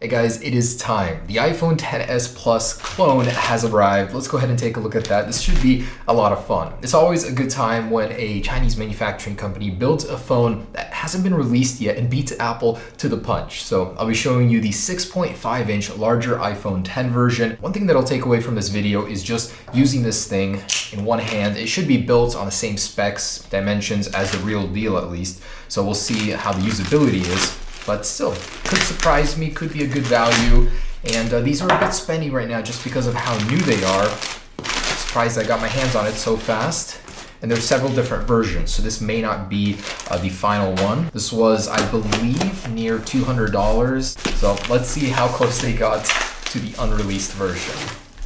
Hey guys, it is time. The iPhone XS Plus clone has arrived. Let's go ahead and take a look at that. This should be a lot of fun. It's always a good time when a Chinese manufacturing company builds a phone that hasn't been released yet and beats Apple to the punch. So I'll be showing you the 6.5-inch larger iPhone X version. One thing that I'll take away from this video is just using this thing in one hand. It should be built on the same specs, dimensions as the real deal at least. So we'll see how the usability is. But still, could surprise me, could be a good value. And these are a bit spendy right now just because of how new they are. I'm surprised I got my hands on it so fast. And there's several different versions, so this may not be the final one. This was, I believe, near $200. So let's see how close they got to the unreleased version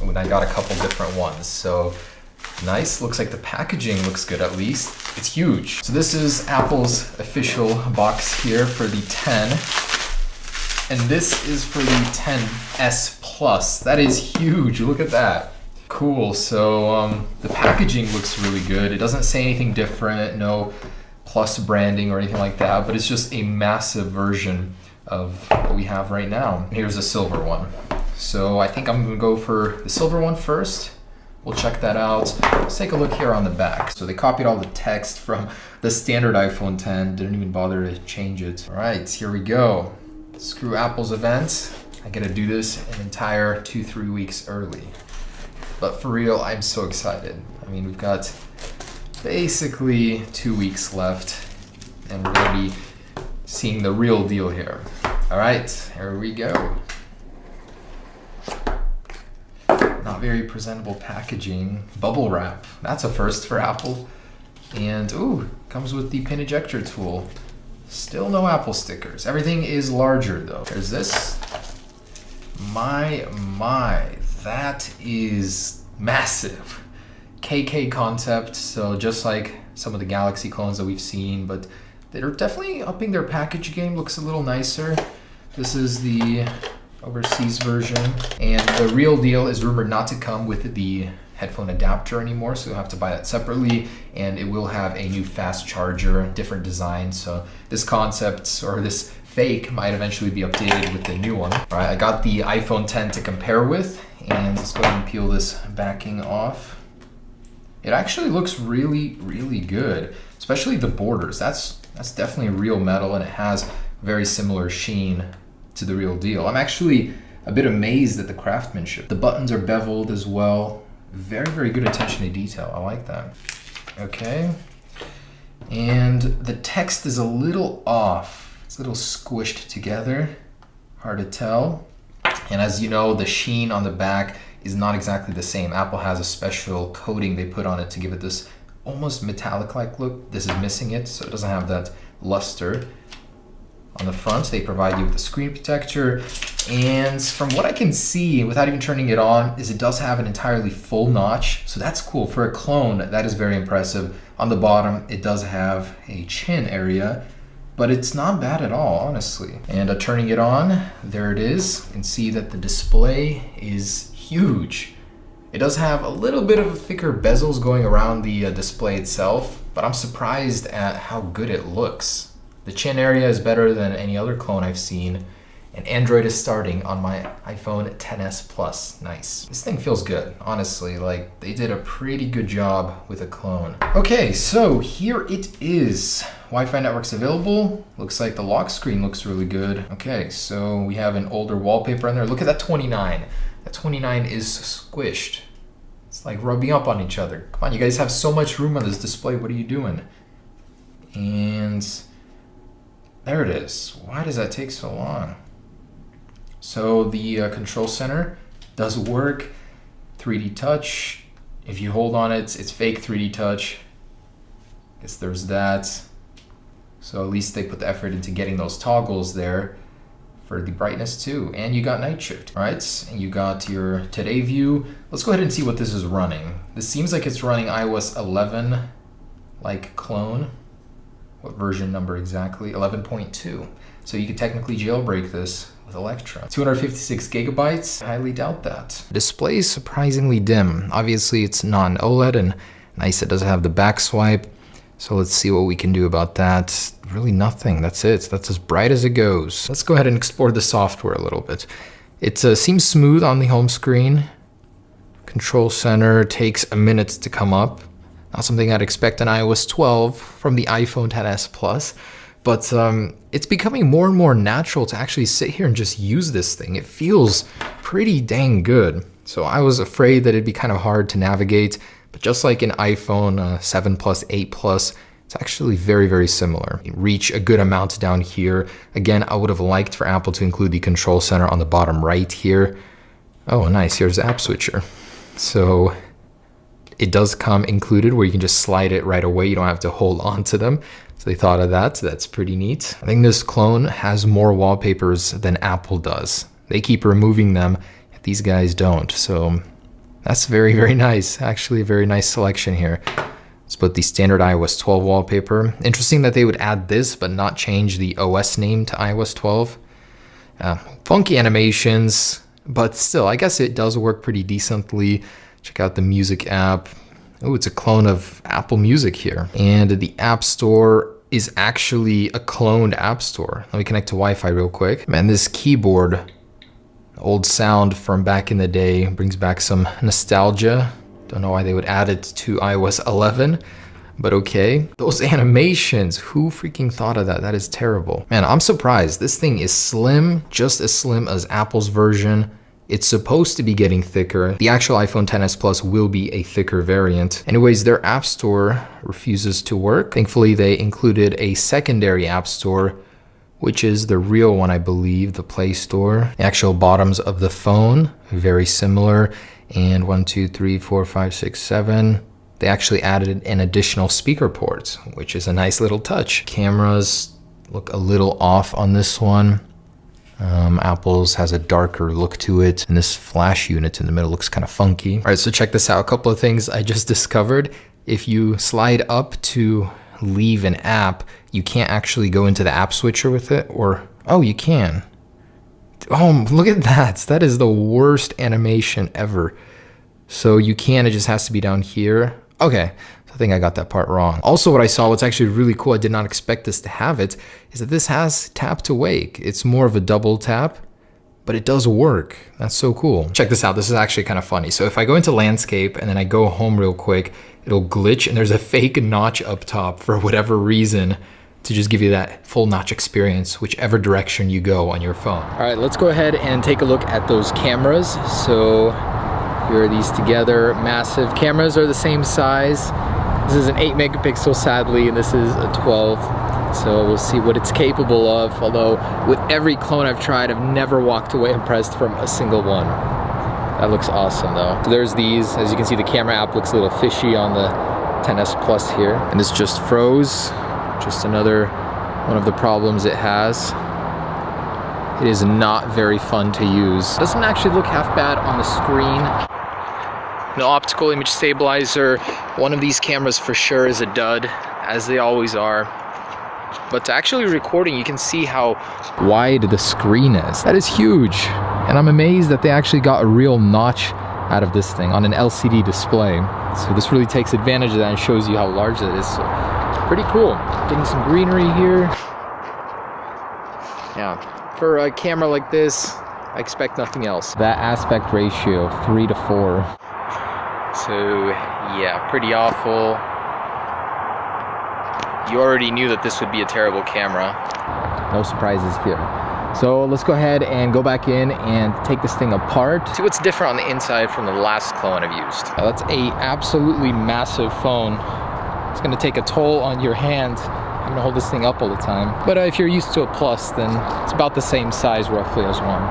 when I got a couple different ones. So nice, looks like the packaging looks good at least. It's huge. So this is Apple's official box here for the 10. And this is for the XS Plus. That is huge, look at that. Cool, so the packaging looks really good. It doesn't say anything different, no plus branding or anything like that, but it's just a massive version of what we have right now. Here's a silver one. So I think I'm gonna go for the silver one first. We'll check that out. Let's take a look here on the back. So they copied all the text from the standard iPhone X, didn't even bother to change it. All right, here we go. Screw Apple's event. I gotta do this an entire 2-3 weeks early. But for real, I'm so excited. I mean, we've got basically 2 weeks left and we're gonna be seeing the real deal here. All right, here we go. Not very presentable packaging. Bubble wrap, that's a first for Apple. And ooh, comes with the pin ejector tool. Still no Apple stickers. Everything is larger though. There's this. My, that is massive. KK concept, so just like some of the Galaxy clones that we've seen, but they're definitely upping their package game. Looks a little nicer. This is the overseas version, and the real deal is rumored not to come with the headphone adapter anymore, so you'll have to buy that separately, and it will have a new fast charger, different design. So this concept or this fake might eventually be updated with the new one. All right, I got the iPhone X to compare with, and let's go ahead and peel this backing off. It actually looks really good, especially the borders. That's definitely real metal, and it has very similar sheen to the real deal. I'm actually a bit amazed at the craftsmanship. The buttons are beveled as well. Very good attention to detail. I like that. Okay. And the text is a little off. It's a little squished together. Hard to tell. And as you know, the sheen on the back is not exactly the same. Apple has a special coating they put on it to give it this almost metallic-like look. This is missing it, so it doesn't have that luster. On the front, they provide you with a screen protector, and from what I can see, without even turning it on, is it does have an entirely full notch, so that's cool. For a clone, that is very impressive. On the bottom, it does have a chin area, but it's not bad at all, honestly. And turning it on, there it is. You can see that the display is huge. It does have a little bit of thicker bezels going around the display itself, but I'm surprised at how good it looks. The chin area is better than any other clone I've seen, and Android is starting on my iPhone XS Plus. Nice. This thing feels good, honestly. Like, they did a pretty good job with a clone. Okay, so here it is. Wi-Fi network's available. Looks like the lock screen looks really good. Okay, so we have an older wallpaper in there. Look at that 29. That 29 is squished. It's like rubbing up on each other. Come on, you guys have so much room on this display. What are you doing? And there it is. Why does that take so long? So the control center does work. 3D touch. If you hold on it, it's fake 3D touch. Guess there's that. So at least they put the effort into getting those toggles there for the brightness too. And you got night shift, right? And you got your today view. Let's go ahead and see what this is running. This seems like it's running iOS 11 like clone. What version number exactly? 11.2. So you could technically jailbreak this with Electra. 256 gigabytes? I highly doubt that. Display is surprisingly dim. Obviously it's non-OLED, and nice, it doesn't have the back swipe. So let's see what we can do about that. Really nothing, that's it. That's as bright as it goes. Let's go ahead and explore the software a little bit. It seems smooth on the home screen. Control center takes a minute to come up. Not something I'd expect on iOS 12 from the iPhone XS Plus, but it's becoming more and more natural to actually sit here and just use this thing. It feels pretty dang good. So I was afraid that it'd be kind of hard to navigate, but just like in iPhone 7 Plus, 8 Plus, it's actually very, very similar. You reach a good amount down here. Again, I would have liked for Apple to include the control center on the bottom right here. Oh, nice, here's the app switcher. So it does come included where you can just slide it right away. You don't have to hold on to them. So they thought of that, so that's pretty neat. I think this clone has more wallpapers than Apple does. They keep removing them, these guys don't. So that's very, very nice. Actually, a very nice selection here. Let's put the standard iOS 12 wallpaper. Interesting that they would add this, but not change the OS name to iOS 12. Funky animations, but still, I guess it does work pretty decently. Check out the music app. Oh, it's a clone of Apple Music here. And the App Store is actually a cloned App Store. Let me connect to Wi-Fi real quick. Man, this keyboard, old sound from back in the day, brings back some nostalgia. Don't know why they would add it to iOS 11, but okay. Those animations, who freaking thought of that? That is terrible. Man, I'm surprised. This thing is slim, just as slim as Apple's version. It's supposed to be getting thicker. The actual iPhone XS Plus will be a thicker variant. Anyways, their App Store refuses to work. Thankfully, they included a secondary App Store, which is the real one, I believe, the Play Store. The actual bottoms of the phone, very similar. And 1, 2, 3, 4, 5, 6, 7. They actually added an additional speaker port, which is a nice little touch. Cameras look a little off on this one. Apple's has a darker look to it, and this flash unit in the middle looks kind of funky. All right, so check this out. A couple of things I just discovered. If you slide up to leave an app, you can't actually go into the app switcher with it, or, oh, you can. Oh, look at that. That is the worst animation ever. So you can, it just has to be down here. Okay, so I think I got that part wrong. Also, what I saw, what's actually really cool, I did not expect this to have it, is that this has tap to wake. It's more of a double tap, but it does work. That's so cool. Check this out. This is actually kind of funny. So if I go into landscape and then I go home real quick, it'll glitch and there's a fake notch up top for whatever reason, to just give you that full notch experience, whichever direction you go on your phone. All right, let's go ahead and take a look at those cameras. So here are these together. Massive cameras are the same size. This is an 8 megapixel, sadly, and this is a 12. So we'll see what it's capable of. Although with every clone I've tried, I've never walked away impressed from a single one. That looks awesome though. So there's these. As you can see, the camera app looks a little fishy on the XS Plus here. And this just froze. Just another one of the problems it has. It is not very fun to use. Doesn't actually look half bad on the screen. No optical image stabilizer. One of these cameras for sure is a dud, as they always are. But actually recording, you can see how wide the screen is. That is huge. And I'm amazed that they actually got a real notch out of this thing on an LCD display. So this really takes advantage of that and shows you how large that is. So pretty cool. Getting some greenery here. Yeah, for a camera like this, I expect nothing else. That aspect ratio, 3 to 4. So yeah, pretty awful. You already knew that this would be a terrible camera. No surprises here. So let's go ahead and go back in and take this thing apart. See what's different on the inside from the last clone I've used. That's a absolutely massive phone. It's gonna take a toll on your hand. I'm gonna hold this thing up all the time. But if you're used to a Plus, then it's about the same size roughly as one.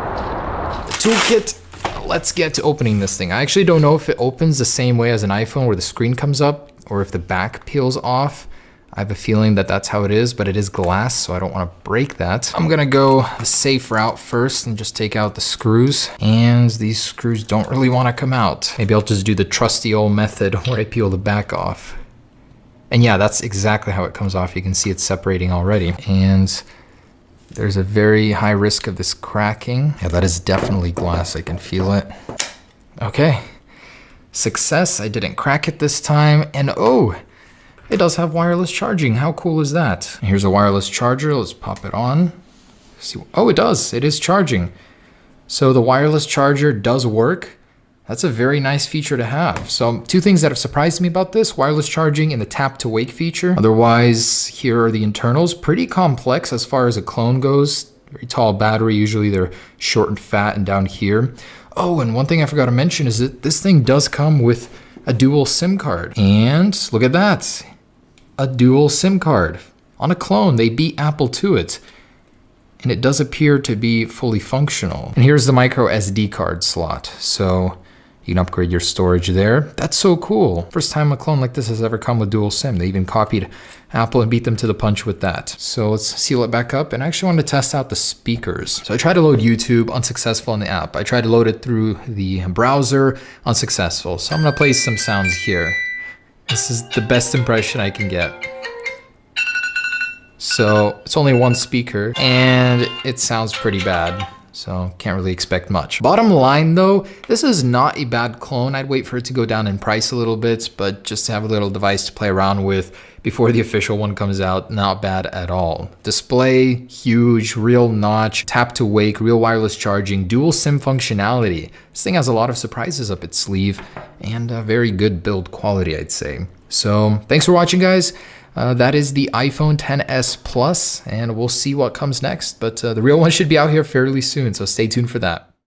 The toolkit. Let's get to opening this thing. I actually don't know if it opens the same way as an iPhone where the screen comes up or if the back peels off. I have a feeling that that's how it is, but it is glass, so I don't want to break that. I'm gonna go the safe route first and just take out the screws. And these screws don't really want to come out. Maybe I'll just do the trusty old method where I peel the back off. And yeah, that's exactly how it comes off. You can see it's separating already. And there's a very high risk of this cracking. Yeah, that is definitely glass. I can feel it. Okay. Success. I didn't crack it this time. And oh, it does have wireless charging. How cool is that? Here's a wireless charger. Let's pop it on. See, oh, it does. It is charging. So the wireless charger does work. That's a very nice feature to have. So two things that have surprised me about this: wireless charging and the tap to wake feature. Otherwise, here are the internals. Pretty complex as far as a clone goes. Very tall battery. Usually they're short and fat and down here. Oh, and one thing I forgot to mention is that this thing does come with a dual SIM card. And look at that. A dual SIM card. On a clone, they beat Apple to it. And it does appear to be fully functional. And here's the micro SD card slot. So you can upgrade your storage there. That's so cool. First time a clone like this has ever come with dual SIM. They even copied Apple and beat them to the punch with that. So let's seal it back up. And I actually wanted to test out the speakers. So I tried to load YouTube, unsuccessful in the app. I tried to load it through the browser, unsuccessful. So I'm gonna play some sounds here. This is the best impression I can get. So it's only one speaker and it sounds pretty bad. So can't really expect much. Bottom line though, this is not a bad clone. I'd wait for it to go down in price a little bit, but just to have a little device to play around with before the official one comes out, not bad at all. Display, huge, real notch, tap to wake, real wireless charging, dual SIM functionality. This thing has a lot of surprises up its sleeve and a very good build quality, I'd say. So thanks for watching, guys. That is the iPhone XS Plus, and we'll see what comes next. But the real one should be out here fairly soon, so stay tuned for that.